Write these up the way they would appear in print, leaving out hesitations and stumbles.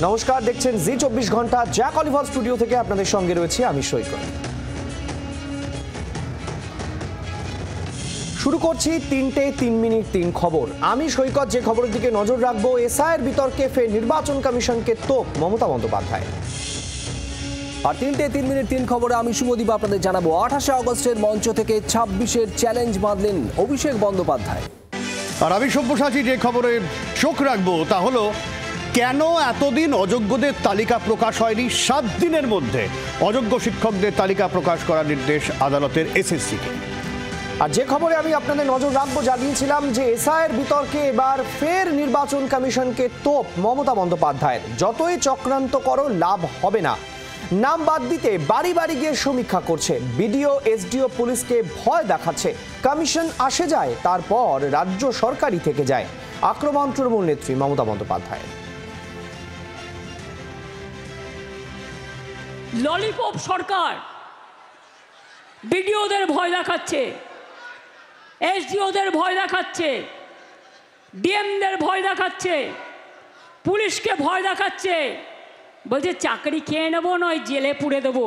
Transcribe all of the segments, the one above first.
নমস্কার, দেখছেন জি 24 ঘন্টা। জ্যাক অলিভার স্টুডিও থেকে আপনাদের সঙ্গে রয়েছে আমি সৈকত। শুরু করছি 3টে 3 মিনিট 3 খবর। আমি সৈকত যে খবরের দিকে নজর রাখবো, এসআইয়ের বিতর্কে ফের নির্বাচন কমিশনকে তোপ মমতা বন্দ্যোপাধ্যায়। আর 3টে 3 মিনিট 3 খবরে আমি শুভদীপ আপনাদের জানাবো 28শে আগস্টের মঞ্চ থেকে 26-এর চ্যালেঞ্জ বাঁধলেন অভিষেক বন্দ্যোপাধ্যায়। আর আমি সব্যসাচী যে খবরে চোখ রাখবো তা হলো, কেন এতদিন অযোগ্যদের তালিকা প্রকাশ হয়নি? 7 দিনের মধ্যে অযোগ্য শিক্ষকদের তালিকা প্রকাশ করার নির্দেশ আদালতের এসএসসিকে। আর যে খবরে আমি আপনাদের নজর রাখবো, জানিয়েছিলাম যে এসআইয়ের বিতর্কে এবার ফের নির্বাচন কমিশনকে তোপ মমতা বন্দ্যোপাধ্যায়ের। যতই চক্রান্ত করো লাভ হবে না। নাম বাদ দিতে বাড়ি বাড়ি গিয়ে সমীক্ষা করছে, বিডিও এসডিও পুলিশকে ভয় দেখাচ্ছে। কমিশন আসে যায়, তারপর রাজ্য সরকারই থেকে যায়। আক্রমণ তৃণমূল নেত্রী মমতা বন্দ্যোপাধ্যায়। ললিপপ সরকার বিডিওদের ভয় দেখাচ্ছে, এসডিওদের ভয় দেখাচ্ছে, ডিএমদের ভয় দেখাচ্ছে, পুলিশকে ভয় দেখাচ্ছে। বলছে চাকরি খেয়ে নেবো, নয় জেলে পুড়ে দেবো।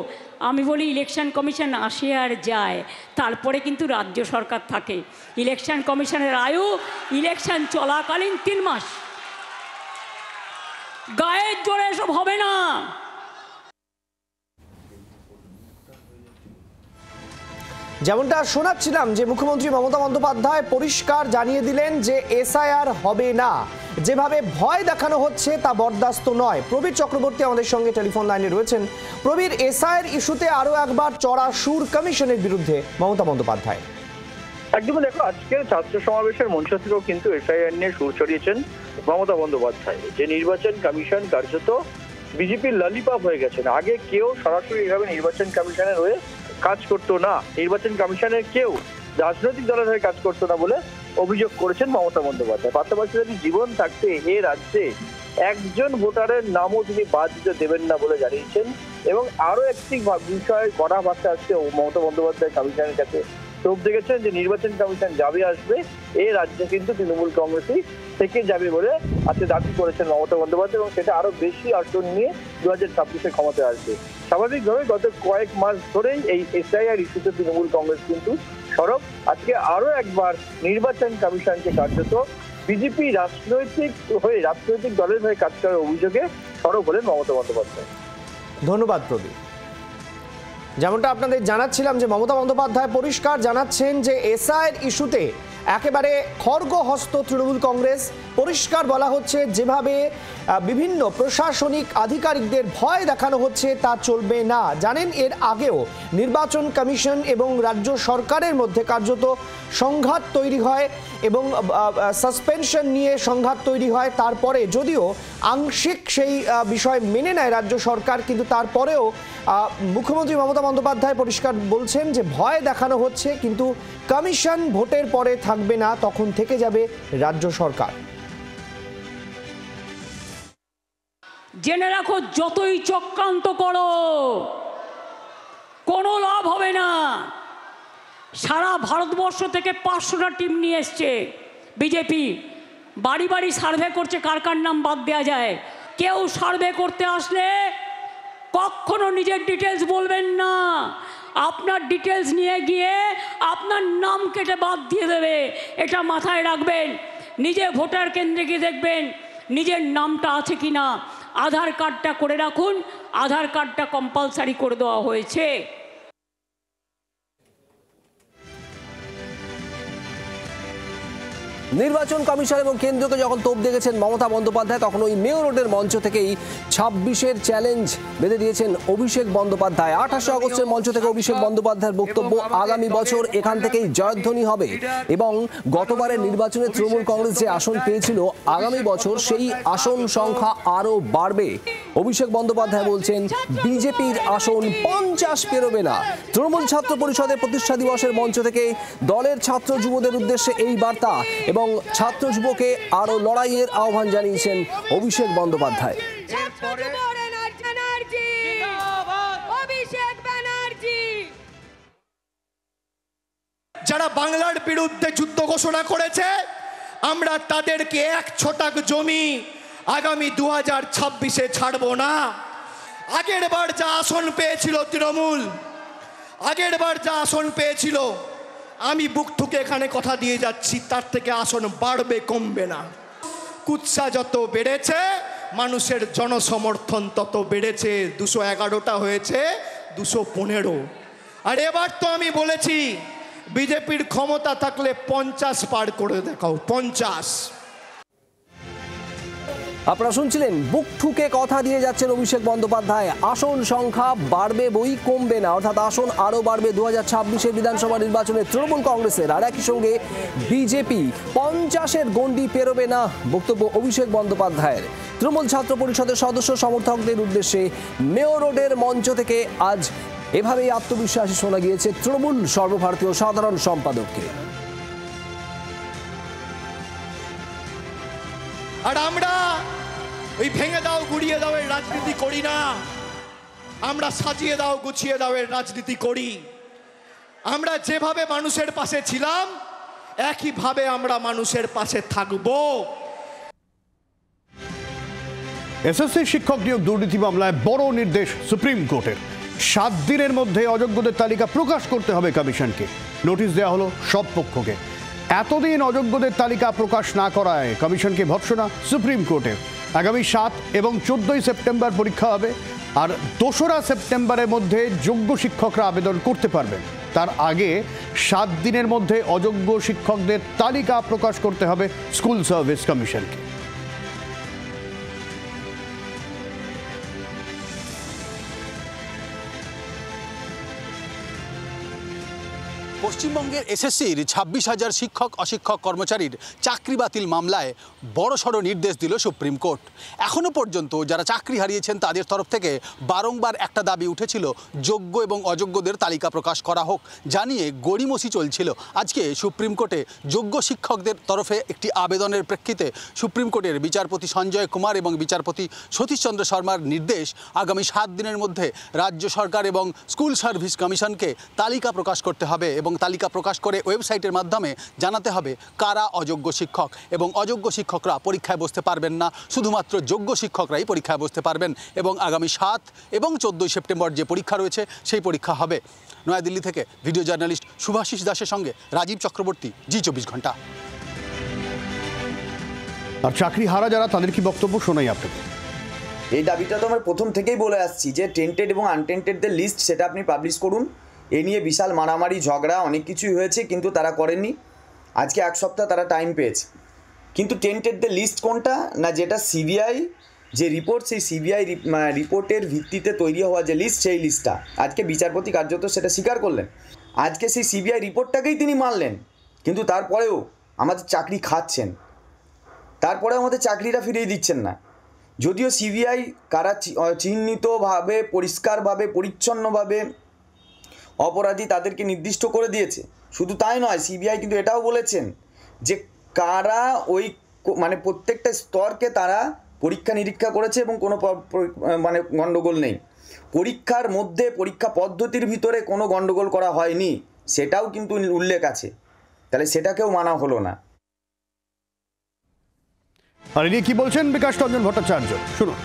আমি বলি ইলেকশন কমিশন আসে আর যায়, তারপরে কিন্তু রাজ্য সরকার থাকে। ইলেকশন কমিশনের আয়ু ইলেকশন চলাকালীন 3 মাস। গায়ের জোরে এসব হবে না। যেমনটা শোনাচ্ছিলাম যে মুখ্যমন্ত্রী মমতা বন্দ্যোপাধ্যায় পরিষ্কার জানিয়ে দিলেন যে এসআইআর হবে না। যেভাবে ভয় দেখানো হচ্ছে তা বরদাস্ত নয়। প্রবীর চক্রবর্তী আমাদের সঙ্গে টেলিফোন লাইনে রয়েছেন। প্রবীর, এসআইআর ইস্যুতে আরো একবার চড়া সুর কমিশনের বিরুদ্ধে মমতা বন্দ্যোপাধ্যায়। একদম দেখো, আজকের ছাত্র সমাবেশের মঞ্চ থেকেও কিন্তু এসআইআর নিয়ে সুর ছড়িয়েছেন মমতা বন্দ্যোপাধ্যায়। যে নির্বাচন কমিশন কার্যত বিজেপির ললিপপ হয়ে গেছেন। আগে কেউ সরাসরি এভাবে নির্বাচন কমিশনের হয়ে কাজ করতো না, নির্বাচন কমিশনের কেউ রাজনৈতিক দলের হয়ে কাজ করতো না বলে অভিযোগ করেছেন মমতা বন্দ্যোপাধ্যায়। পাশাপাশি যদি জীবন থাকতে এ রাজ্যে একজন ভোটারের নামও তিনি বাদ দিতে দেবেন না বলে জানিয়েছেন। এবং আরো একটি বিষয় কড়া ভাষা আসছে মমতা বন্দ্যোপাধ্যায় কমিশনের কাছে তোপ দেখেছেন যে নির্বাচন কমিশন যাবে আসবে, এই রাজ্যে কিন্তু তৃণমূল কংগ্রেসই থেকে যাবে বলে আজকে দাবি করেছেন মমতা বন্দ্যোপাধ্যায়। এবং সেটা আরো বেশি আসন নিয়ে 2026-এ ক্ষমতায় আসবে। স্বাভাবিকভাবে গত কয়েক মাস ধরেই এই এসআইআর ইস্যুতে তৃণমূল কংগ্রেস কিন্তু সরব। আজকে আরো একবার নির্বাচন কমিশনকে কার্যত বিজেপি রাজনৈতিক দলের হয়ে কাজ করার অভিযোগে সরব হলেন মমতা বন্দ্যোপাধ্যায়। ধন্যবাদ প্রবীর। যেমনটা আপনাদের জানাচ্ছিলাম যে মমতা বন্দ্যোপাধ্যায় পরিষ্কার জানাচ্ছেন যে এসআইআর ইস্যুতে একেবারে খড়গহস্ত তৃণমূল কংগ্রেস। পরিষ্কার বলা হচ্ছে যেভাবে বিভিন্ন প্রশাসনিক আধিকারিকদের ভয় দেখানো হচ্ছে তা চলবে না। জানেন, এর আগেও নির্বাচন কমিশন এবং রাজ্য সরকারের মধ্যে কার্যত সংঘাত তৈরি হয় এবং সাসপেনশন নিয়ে সংঘাত তৈরি হয়। তারপরে যদিও আংশিক সেই বিষয় মেনে নেয় রাজ্য সরকার, কিন্তু তারপরেও মুখ্যমন্ত্রী মমতা বন্দ্যোপাধ্যায় পরিষ্কার বলছেন যে ভয় দেখানো হচ্ছে, কিন্তু কমিশন ভোটের পরে থাকবে না, তখন থেকে যাবে রাজ্য সরকার। জেনে রাখো, যতই চক্রান্ত করো কোনো লাভ হবে না। সারা ভারতবর্ষ থেকে 500টা টিম নিয়ে এসছে বিজেপি। বাড়ি বাড়ি সার্ভে করছে কার কার নাম বাদ দেওয়া যায়। কেউ সার্ভে করতে আসলে কখনো নিজের ডিটেলস বলবেন না। আপনার ডিটেলস নিয়ে গিয়ে আপনার নাম কেটে বাদ দিয়ে দেবে, এটা মাথায় রাখবেন। নিজে ভোটার কেন্দ্রে গিয়ে দেখবেন নিজের নামটা আছে কি না। আধার কার্ডটা করে রাখুন, আধার কার্ডটা কম্পালসারি করে দেওয়া হয়েছে। নির্বাচন কমিশন এবং কেন্দ্রকে যখন তোপ দেখেছেন মমতা বন্দ্যোপাধ্যায়, তখন ওই মেয়র রোডের মঞ্চ থেকেই 26-এর চ্যালেঞ্জ বেঁধে দিয়েছেন অভিষেক বন্দ্যোপাধ্যায়। 28শে আগস্টের মঞ্চ থেকে অভিষেক বন্দ্যোপাধ্যায়ের বক্তব্য, আগামী বছর এখান থেকেই জয়ধ্বনি হবে এবং গতবারের নির্বাচনে তৃণমূল কংগ্রেস যে আসন পেয়েছিল, আগামী বছর সেই আসন সংখ্যা আরও বাড়বে। অভিষেক বন্দ্যোপাধ্যায় বলছেন বিজেপির আসন 50 পেরোবে না। তৃণমূল ছাত্র পরিষদের প্রতিষ্ঠা দিবসের মঞ্চ থেকে দলের ছাত্র যুবদের উদ্দেশ্যে এই বার্তা এবং ছাত্র যুবকে আরো লড়াইয়ের আহ্বান জানিয়েছেন অভিষেক বন্দ্যোপাধ্যায়। যারা বাংলার বিরুদ্ধে যুদ্ধ ঘোষণা করেছে, আমরা তাদেরকে 1 ছটাক জমি আগামী 2026-এ ছাড়বো না। আগের বার যা আসন পেয়েছিল তৃণমূল, আগের বার যা আসন পেয়েছিল, আমি বুক ঠুকে এখানে কথা দিয়ে যাচ্ছি, তার থেকে আসন বাড়বে, কমবে না। কুৎসা যত বেড়েছে, মানুষের জনসমর্থন তত বেড়েছে। 211টা হয়েছে 215। আর এবার তো আমি বলেছি, বিজেপির ক্ষমতা থাকলে 50 পার করে দেখাও, 50। আপনারা শুনছিলেন, বুক ঠুকে কথা দিয়ে যাচ্ছেন অভিষেক বন্দ্যোপাধ্যায়। আসন সংখ্যা বাড়বে বই, কমবে না, অর্থাৎ আসন আরও বাড়বে 2026-এর বিধানসভা নির্বাচনে তৃণমূল কংগ্রেসের। আর একই সঙ্গে বিজেপি 50-এর গণ্ডি পেরোবে না, বক্তব্য অভিষেক বন্দ্যোপাধ্যায়ের। তৃণমূল ছাত্র পরিষদের সদস্য সমর্থকদের উদ্দেশ্যে মেয়ো রোডের মঞ্চ থেকে আজ এভাবেই আত্মবিশ্বাসী শোনা গিয়েছে তৃণমূল সর্বভারতীয় সাধারণ সম্পাদককে। আর আমরা ওই ভেঙে দাও গুড়িয়ে দাও এর রাজনীতি করি না, আমরা সাজিয়ে দাও গুছিয়ে দাও এর রাজনীতি করি। আমরা যেভাবে মানুষের পাশে ছিলাম, একইভাবে আমরা মানুষের পাশে থাকবো। এসএসসি শিক্ষক নিয়োগ দুর্নীতি মামলায় বড় নির্দেশ সুপ্রিম কোর্টের। 7 দিনের মধ্যে অযোগ্যদের তালিকা প্রকাশ করতে হবে কমিশনকে। নোটিশ দেওয়া হলো সব পক্ষকে। এতদিন অযোগ্যদের তালিকা প্রকাশ না করায় কমিশনকে ভর্ৎসনা সুপ্রিম কোর্টের। আগামী 7 এবং 14 সেপ্টেম্বর পরীক্ষা হবে, আর 2রা সেপ্টেম্বরের মধ্যে যোগ্য শিক্ষকরা আবেদন করতে পারবেন। তার আগে 7 দিনের মধ্যে অযোগ্য শিক্ষকদের তালিকা প্রকাশ করতে হবে স্কুল সার্ভিস কমিশনকে। পশ্চিমবঙ্গের এসএসসির 26,000 শিক্ষক অশিক্ষক কর্মচারীর চাকরি বাতিল মামলায় বড়সড় নির্দেশ দিল সুপ্রিম কোর্ট। এখনও পর্যন্ত যারা চাকরি হারিয়েছেন তাদের তরফ থেকে বারংবার একটা দাবি উঠেছিল, যোগ্য এবং অযোগ্যদের তালিকা প্রকাশ করা হোক, জানিয়ে গড়িমসি চলছিল। আজকে সুপ্রিম কোর্টে যোগ্য শিক্ষকদের তরফে একটি আবেদনের প্রেক্ষিতে সুপ্রিম কোর্টের বিচারপতি সঞ্জয় কুমার এবং বিচারপতি সতীশচন্দ্র শর্মার নির্দেশ, আগামী 7 দিনের মধ্যে রাজ্য সরকার এবং স্কুল সার্ভিস কমিশনকে তালিকা প্রকাশ করতে হবে এবং তালিকা প্রকাশ করে ওয়েবসাইটের মাধ্যমে জানাতে হবে কারা অযোগ্য শিক্ষক, এবং অযোগ্য শিক্ষকরা পরীক্ষায় বসতে পারবেন না, শুধুমাত্র যোগ্য শিক্ষকরাই পরীক্ষায় বসতে পারবেন। এবং আগামী 7 এবং 14 সেপ্টেম্বর যে পরীক্ষা রয়েছে সেই পরীক্ষা হবে। নয়াদিল্লি থেকে ভিডিও জার্নালিস্ট শুভাশিস দাসের সঙ্গে রাজীব চক্রবর্তী, জি24 ঘন্টা। আর চাকরি হারা যারা, তাদের কি বক্তব্য শোনাই আপনাকে। এই দাবিটা তো আমরা প্রথম থেকেই বলে আসছি যে টেন্টেড এবং আনটেন্টেডদের লিস্ট সেটা আপনি পাবলিশ করুন। এ নিয়ে বিশাল মারামারি ঝগড়া অনেক কিছুই হয়েছে, কিন্তু তারা করেননি। আজকে 1 সপ্তাহ তারা টাইম পেয়েছে, কিন্তু টেন্টেডদের লিস্ট কোনটা না, যেটা সিবিআই যে রিপোর্ট, সেই সিবিআই রিপোর্টের ভিত্তিতে তৈরি হওয়া যে লিস্ট, সেই লিস্টটা আজকে বিচারপতি কার্যত সেটা স্বীকার করলেন। আজকে সেই সিবিআই রিপোর্টটাকেই তিনি মানলেন, কিন্তু তারপরেও আমাদের চাকরি খাচ্ছেন, তারপরে আমাদের চাকরিটা ফিরিয়ে দিচ্ছেন না। যদিও সিবিআই কারা চিহ্নিতভাবে, পরিষ্কারভাবে, পরিচ্ছন্নভাবে অপরাধী তাদেরকে নির্দিষ্ট করে দিয়েছে, শুধু তাই নয়, সিবিআই কিন্তু এটাও বলেছেন যে কারা ওই মানে প্রত্যেকটা স্তরকে তারা পরীক্ষা নিরীক্ষা করেছে এবং কোনো মানে গণ্ডগোল নেই। পরীক্ষার মধ্যে, পরীক্ষা পদ্ধতির ভিতরে কোনো গণ্ডগোল করা হয়নি, সেটাও কিন্তু উল্লেখ আছে। তাহলে সেটাকেও মানা হলো না। আর এ নিয়ে কি বলছেন বিকাশ রঞ্জন ভট্টাচার্য, শুনুন।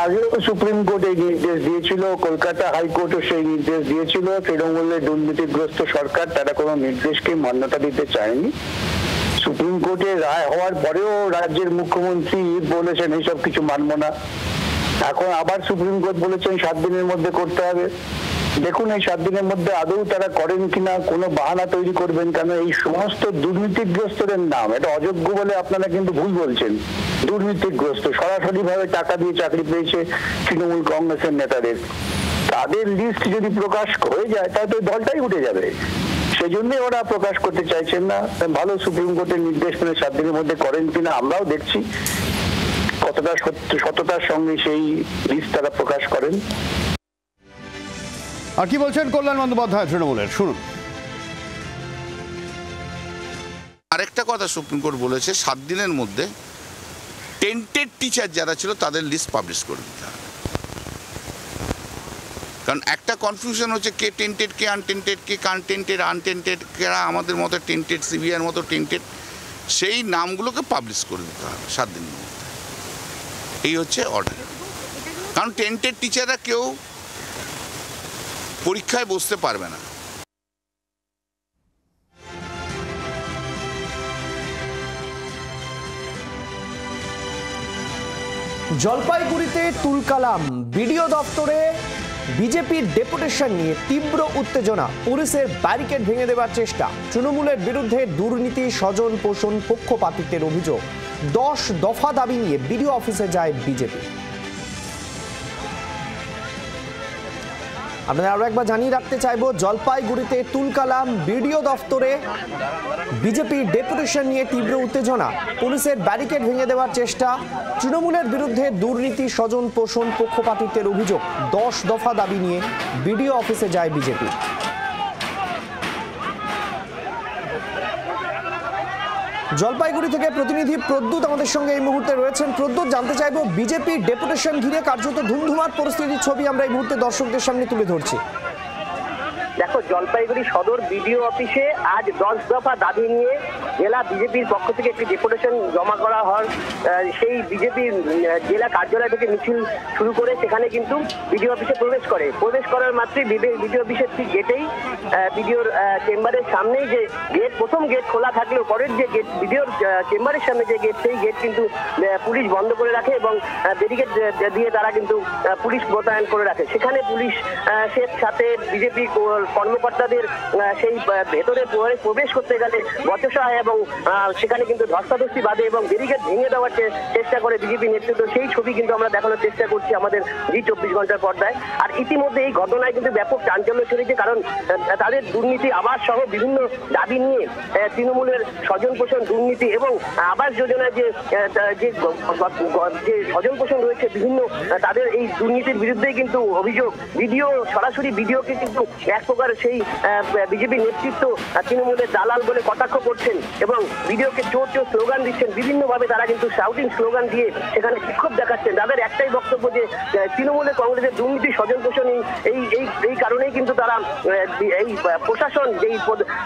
আগেও সুপ্রিম কোর্ট এই নির্দেশ দিয়েছিল, কলকাতা হাইকোর্টও সেই নির্দেশ দিয়েছিল। তৃণমূলের দুর্নীতিগ্রস্ত সরকার তারা কোনো নির্দেশকে মান্যতা দিতে চায়নি। সুপ্রিম কোর্টের রায় হওয়ার পরেও রাজ্যের মুখ্যমন্ত্রী বলেছেন এইসব কিছু মানব না। এখন আবার সুপ্রিম কোর্ট বলেছেন 7 দিনের মধ্যে করতে হবে। দেখুন এই 7 দিনের মধ্যে আদৌ তারা করেন কিনা, কোনো বাহানা তৈরি করবেন কেন। এই সমস্ত দুর্নীতিগ্রস্তদের নাম, এটা অযোগ্য বলে আপনারা কিন্তু ভুল বলছেন। দুর্নীতিগ্রস্ত, সরাসরি ভাবে টাকা দিয়ে চাকরি পেয়েছে তৃণমূল কংগ্রেসের নেতাদের, তাদের লিস্ট যদি প্রকাশ হয়ে যায় তাহলে ওই দলটাই উঠে যাবে। সেই জন্যই ওরা প্রকাশ করতে চাইছেন না। ভালো সুপ্রিম কোর্টের নির্দেশ মানে 7 দিনের মধ্যে করেন কিনা আমরাও দেখছি কতটা সততার সঙ্গে সেই লিস্ট তারা প্রকাশ করেন। আর কি বলছেন কল্যাণ বন্দ্যোপাধ্যায় তৃণমূলের, শুনুন। আরেকটা কথা সুপ্রিম কোর্ট বলেছে, 7 দিনের মধ্যে টেন্টেড টিচার যারা ছিল তাদের লিস্ট পাবলিশ করে দিতে হবে। কারণ একটা কনফিউশন হচ্ছে কে টেন্টেড, কে আনটেন্টেড, কে আনটেন্টেড, কেরা আমাদের মতো টেন্টেড, সিবিআইয়ের মতো টেন্টেড, সেই নামগুলোকে পাবলিশ করে দিতে হবে 7 দিনের মধ্যে। এই হচ্ছে অর্ডার। কারণ টেন্টেড টিচাররা কেউ পরীক্ষায় বসতে পারবে না। জলপাইগুড়িতে তুলকালাম, বিডিও দপ্তরে বিজেপির ডেপুটেশন নিয়ে তীব্র উত্তেজনা, পুলিশের ব্যারিকেড ভেঙে দেওয়ার চেষ্টা, তৃণমূলের বিরুদ্ধে দুর্নীতি, স্বজন পোষণ, পক্ষপাতিত্বের অভিযোগ, 10 দফা দাবি নিয়ে বিডিও অফিসে যায় বিজেপি। আপনাদের আরো একবার জানিয়ে রাখতে চাইব, জলপাইগুড়িতে তুলকালাম, বিডিও দপ্তরে বিজেপির ডেপুটেশন নিয়ে তীব্র উত্তেজনা, পুলিশের ব্যারিকেড ভেঙে দেওয়ার চেষ্টা, তৃণমূলের বিরুদ্ধে দুর্নীতি, স্বজন পোষণ, পক্ষপাতিত্বের অভিযোগ, 10 দফা দাবি নিয়ে বিডিও অফিসে যায় বিজেপি। জলপাইগুড়ি থেকে প্রতিনিধি প্রদ্যুৎ আমাদের সঙ্গে এই মুহূর্তে রয়েছেন। প্রদ্যুৎ, জানতে চাইবো, বিজেপি ডেপুটেশন ঘিরে কার্যত ধুমধুমার পরিস্থিতির ছবি আমরা এই মুহূর্তে দর্শকদের সামনে তুলে ধরছি। দেখো, জলপাইগুড়ি সদর বিডিও অফিসে আজ 10 দফা দাবি নিয়ে জেলা বিজেপির পক্ষ থেকে একটি ডেপুটেশন জমা করা হয়। সেই বিজেপির জেলা কার্যালয় থেকে মিছিল শুরু করে সেখানে কিন্তু বিডিও অফিসে প্রবেশ করার মাত্রই বিডিও অফিসের ঠিক গেটেই বিডিওর চেম্বারের সামনেই যে গেট, প্রথম গেট খোলা থাকলেও পরের যে গেট, বিডিওর চেম্বারের সামনে যে গেট, সেই গেট কিন্তু পুলিশ বন্ধ করে রাখে এবং ব্যারিকেড দিয়ে তারা কিন্তু পুলিশ মোতায়েন করে রাখে। সেখানে পুলিশ সাথে বিজেপি কর্মকর্তাদের সেই ভেতরে প্রবেশ করতে গেলে বচসা হয় এবং সেখানে কিন্তু ধস্তাধস্তি বাঁধে এবং ব্যারিকেড ভেঙে দেওয়ার চেষ্টা করে বিজেপি নেতৃত্ব। সেই ছবি কিন্তু আমরা দেখানোর চেষ্টা করছি আমাদের জি 24 ঘন্টার পর্দায়। আর ইতিমধ্যে এই ঘটনায় কিন্তু ব্যাপক চাঞ্চল্য ছড়িয়েছে, কারণ তাদের দুর্নীতি, আবাস সহ বিভিন্ন দাবি নিয়ে তৃণমূলের স্বজন পোষণ, দুর্নীতি এবং আবাস যোজনায় যে স্বজন পোষণ রয়েছে বিভিন্ন, তাদের এই দুর্নীতির বিরুদ্ধেই কিন্তু অভিযোগ। বিডিও সরাসরি বিডিওকে কিন্তু এক প্রকার সেই বিজেপি নেতৃত্ব তৃণমূলের দালাল বলে কটাক্ষ করছেন এবং বিডিওকে চোর চোর স্লোগান দিচ্ছেন। বিভিন্নভাবে তারা কিন্তু শাউটিং স্লোগান দিয়ে সেখানে বিক্ষোভ দেখাচ্ছেন। তাদের একটাই বক্তব্য যে তৃণমূলের কংগ্রেসের দুর্নীতি, স্বজন পোষণ, এই কারণেই কিন্তু তারা এই প্রশাসন, যেই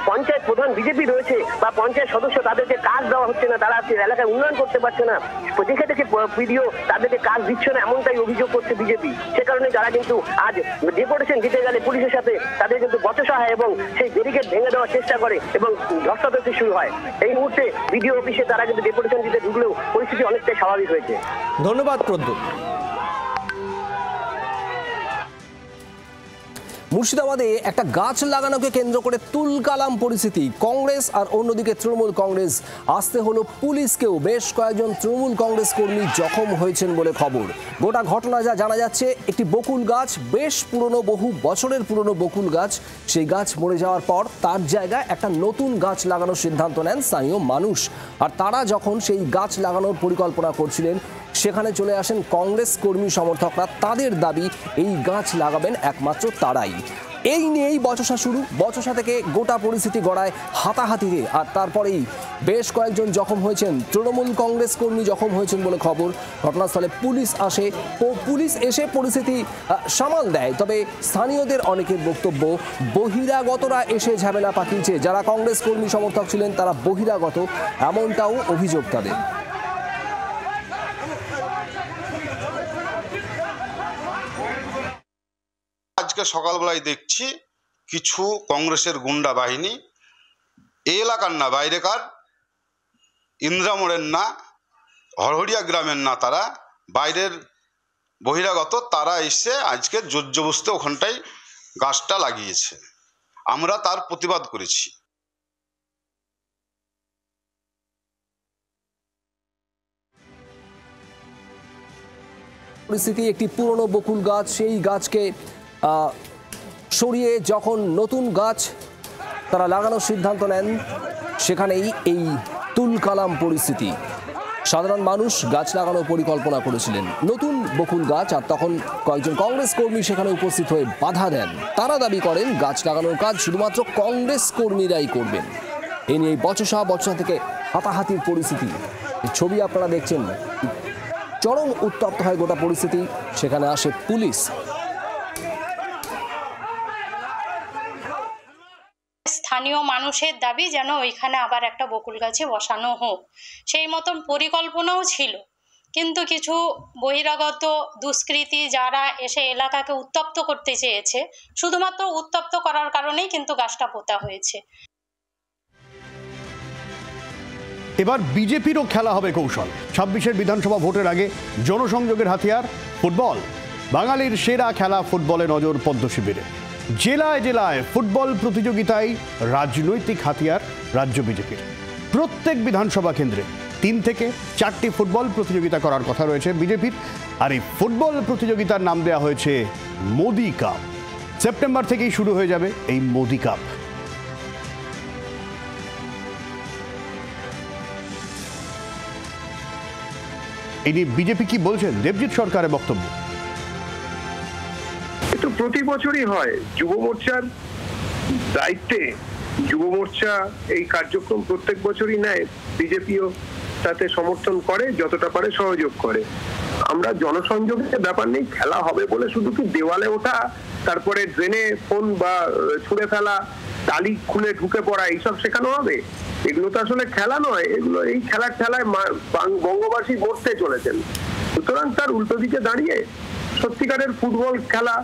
পঞ্চায়েত প্রধান বিজেপি রয়েছে বা পঞ্চায়েত সদস্য, তাদেরকে কাজ দেওয়া হচ্ছে না, তারা এলাকায় উন্নয়ন করতে পারছে না, দেখে দেখে বিডিও তাদেরকে কাজ দিচ্ছে না, এমনটাই অভিযোগ করছে বিজেপি। সে কারণে তারা কিন্তু আজ ডেপুটেশন দিতে গেলে পুলিশের সাথে তাদের কিন্তু বচসা হয় এবং সেই ব্যারিকেড ভেঙে দেওয়ার চেষ্টা করে এবং ধস্তাধস্তি শুরু হয়। এই মুহূর্তে বিডিও অফিসে তারা কিন্তু ডেপুটেশন দিতে ঢুকলেও পরিস্থিতি অনেকটাই স্বাভাবিক হয়েছে। ধন্যবাদ প্রদ্যুৎ। মুর্শিদাবাদে একটা গাছ লাগানোকে কেন্দ্র করে তুলকালাম পরিস্থিতি। কংগ্রেস আর অন্যদিকে তৃণমূল কংগ্রেস, আসতে হলো পুলিশকেও। বেশ কয়েকজন তৃণমূল কংগ্রেস কর্মী জখম হয়েছেন বলে খবর। গোটা ঘটনা যা জানা যাচ্ছে, একটি বকুল গাছ, বেশ পুরনো, বহু বছরের পুরনো বকুল গাছ, সেই গাছ মরে যাওয়ার পর তার জায়গায় একটা নতুন গাছ লাগানোর সিদ্ধান্ত নেন স্থানীয় মানুষ। আর তারা যখন সেই গাছ লাগানোর পরিকল্পনা করছিলেন, সেখানে চলে আসেন কংগ্রেস কর্মী সমর্থকরা। তাদের দাবি এই গাছ লাগাবেন একমাত্র তারাই। এই নিয়েই বচসা শুরু। বচসা থেকে গোটা পরিস্থিতি গড়ায় হাতাহাতিতে, আর তারপরেই বেশ কয়েকজন জখম হয়েছেন। তৃণমূল কংগ্রেস কর্মী জখম হয়েছেন বলে খবর। ঘটনাস্থলে পুলিশ আসে ও পুলিশ এসে পরিস্থিতি সামাল দেয়। তবে স্থানীয়দের অনেকের বক্তব্য, বহিরাগতরা এসে ঝামেলা পাকিয়েছে। যারা কংগ্রেস কর্মী সমর্থক ছিলেন তারা বহিরাগত, এমনটাও অভিযোগ তাদের। আজকে সকালবেলায় দেখছি কিছু কংগ্রেসের গুন্ডা বাহিনী, এই এলাকার না, বাইরেকার, ইন্দ্রামোড়ের না, হরহরিয়া গ্রামের না, তারা বাইরের বহিরাগত, তারা এসে আজকে জোরজবস্তি ওখানটায় গাছটা লাগিয়েছে। আমরা তার প্রতিবাদ করেছি। পরিস্থিতি, একটি পুরনো বকুল গাছ, সেই গাছকে সরিয়ে যখন নতুন গাছ তারা লাগানোর সিদ্ধান্ত নেন, সেখানেই এই তুলকালাম পরিস্থিতি। সাধারণ মানুষ গাছ লাগানোর পরিকল্পনা করেছিলেন, নতুন বকুল গাছ, আর তখন কয়েকজন কংগ্রেস কর্মী সেখানে উপস্থিত হয়ে বাধা দেন। তারা দাবি করেন গাছ লাগানোর কাজ শুধুমাত্র কংগ্রেস কর্মীরাই করবেন। এ নিয়ে বচসা থেকে হাতাহাতির পরিস্থিতি, ছবি আপনারা দেখছেন। চরম উত্তপ্ত হয় গোটা পরিস্থিতি। সেখানে আসে পুলিশ। স্থানীয় মানুষের দাবি যেন ওইখানে আবার একটা বকুল গাছে বসানো হোক। সেই মতন পরিকল্পনাও ছিল, কিন্তু কিছু বহিরাগত দুষ্কৃতী যারা এসে এলাকাকে উত্তপ্ত করতে চেয়েছে, শুধুমাত্র উত্তপ্ত করার কারণেই কিন্তু গাছটা পোতা হয়েছে। এবার বিজেপিরও খেলা হবে কৌশল। 26-এর বিধানসভা ভোটের আগে জনসংযোগের হাতিয়ার ফুটবল। বাঙালির সেরা খেলা ফুটবলে নজর পদ্ম শিবিরে। জেলায় জেলায় ফুটবল প্রতিযোগিতায় রাজনৈতিক হাতিয়ার রাজ্য বিজেপির। প্রত্যেক বিধানসভা কেন্দ্রে 3 থেকে 4টি ফুটবল প্রতিযোগিতা করার কথা রয়েছে বিজেপির। আর এই ফুটবল প্রতিযোগিতার নাম দেওয়া হয়েছে মোদি কাপ। সেপ্টেম্বর থেকেই শুরু হয়ে যাবে এই মোদি কাপ। এই নিয়ে বিজেপি কি বলছেন, দেবজিৎ সরকারের বক্তব্য। তো প্রতি বছরই হয়, যুব মোর্চার দায়িত্বে যুব মোর্চা এই কার্যক্রম প্রত্যেক বছরই নেয়। বিজেপিও তাতে সমর্থন করে, যতটা পারে সহযোগ করে। আমরা জনসংযোগের ব্যাপার নেই, খেলা হবে বলে শুধু কি দেওয়ালে ওঠা, তারপরে ড্রেনে ফোন বা ছুঁড়ে ফেলা, টালি খুলে ঢুকে পড়া এইসব শেখানো হবে? এগুলো তো আসলে খেলা নয়, এগুলো এই খেলার ঠেলায় বঙ্গবাসী মরতে চলেছেন। সুতরাং তার উল্টো দিকে দাঁড়িয়ে সত্যিকারের ফুটবল খেলা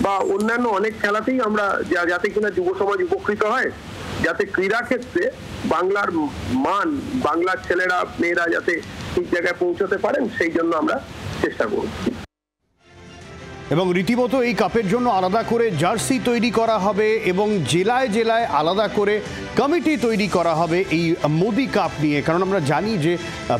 বা অন্যান্য অনেক খেলাতেই আমরা যাতে কিনা যুব সমাজ উপকৃত হয়, যাতে ক্রীড়া ক্ষেত্রে বাংলার মান, বাংলার ছেলেরা মেয়েরা যাতে ঠিক জায়গায় পৌঁছতে পারেন, সেই জন্য আমরা চেষ্টা করছি। এবং রীতিমতো এই কাপের জন্য আলাদা করে জার্সি তৈরি করা হবে এবং জেলায় জেলায় আলাদা করে কমিটি তৈরি করা হবে এই মোদি কাপ নিয়ে। কারণ আমরা জানি যে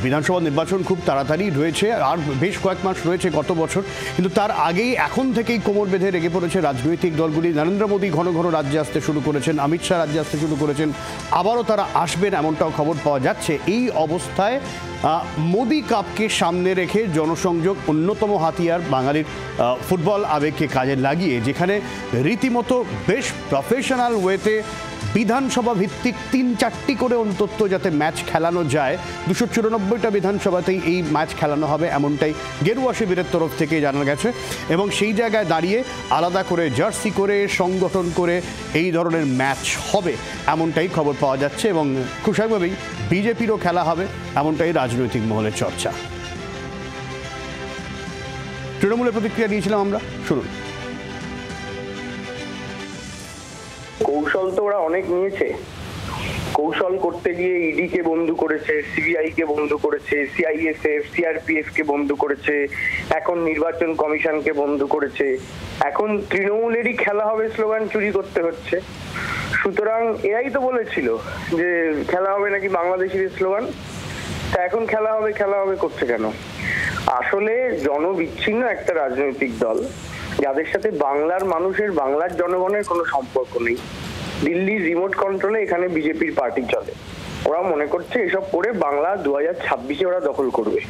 বিধানসভা নির্বাচন খুব তাড়াতাড়ি রয়েছে, আর বেশ কয়েক মাস রয়েছে গত বছর, কিন্তু তার আগেই এখন থেকেই কোমর বেঁধে লেগে পড়েছে রাজনৈতিক দলগুলি। নরেন্দ্র মোদী ঘন ঘন রাজ্যে আসতে শুরু করেছেন, অমিত শাহ রাজ্যে আসতে শুরু করেছেন, আবারও তারা আসবেন এমনটাও খবর পাওয়া যাচ্ছে। এই অবস্থায় মোদি কাপকে সামনে রেখে জনসংযোগ অন্যতম হাতিয়ার বাঙালির ফুটবল আবেগকে কাজে লাগিয়ে, যেখানে রীতিমতো বেশ প্রফেশনাল ওয়েতে বিধানসভা ভিত্তিক 3-4টি করে অন্তত যাতে ম্যাচ খেলানো যায়। 294টা বিধানসভাতেই এই ম্যাচ খেলানো হবে এমনটাই গেরুয়া শিবিরের তরফ থেকে জানা গেছে। এবং সেই জায়গায় দাঁড়িয়ে আলাদা করে জার্সি করে সংগঠন করে এই ধরনের ম্যাচ হবে এমনটাই খবর পাওয়া যাচ্ছে। এবং খুব স্বাভাবিকভাবেই বিজেপিরও খেলা হবে এমনটাই রাজনৈতিক মহলের চর্চা। তৃণমূলের প্রতিক্রিয়া দিয়েছিলাম আমরা, শুনুন। কৌশল তো ওরা অনেক নিয়েছে। কৌশল করতে গিয়ে ইডি কে বন্ধু করেছে, সিবিআই কে বন্ধু করেছে, সিআইএসএফ, সিআরপিএফ কে বন্ধু করেছে, এখন নির্বাচন কমিশনকে বন্ধু করেছে। এখন তৃণমূলেরই খেলা হবে স্লোগান চুরি করতে হচ্ছে। সুতরাং এরাই তো বলেছিল যে খেলা হবে নাকি বাংলাদেশের স্লোগান, তা এখন খেলা হবে করছে কেন? আসলে জনবিচ্ছিন্ন একটা রাজনৈতিক দল, যাদের সাথে বাংলার মানুষের, বাংলার জনগণের কোনো সম্পর্ক নেই। দিল্লির রিমোট কন্ট্রোলে এখানে বিজেপির পার্টি চলে। ওরা মনে করছে এসব করে বাংলা 2026-এ ওরা দখল করবে।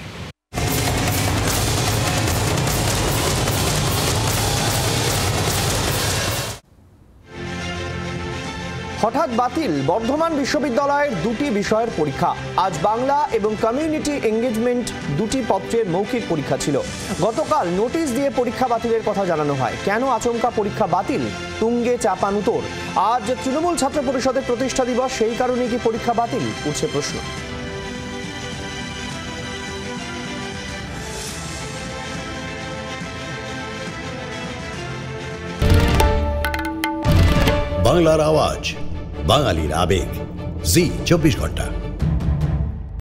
হঠাৎ বাতিল বর্ধমান বিশ্ববিদ্যালয়ের 2টি বিষয়ের পরীক্ষা। আজ বাংলা এবং কমিউনিটি এঙ্গেজমেন্ট 2টি পত্রের মৌখিক পরীক্ষা ছিল। গতকাল নোটিশ দিয়ে পরীক্ষা বাতিলের কথা জানানো হয়। কেন আচমকা পরীক্ষা বাতিল? তুঙ্গে চাপানুতোর। আজ তৃণমূল ছাত্র পরিষদের প্রতিষ্ঠা দিবস, সেই কারণে কি পরীক্ষা বাতিল, উঠছে প্রশ্ন। বাংলার আওয়াজ, বাঙালির আবেগ, জি 24 ঘন্টা।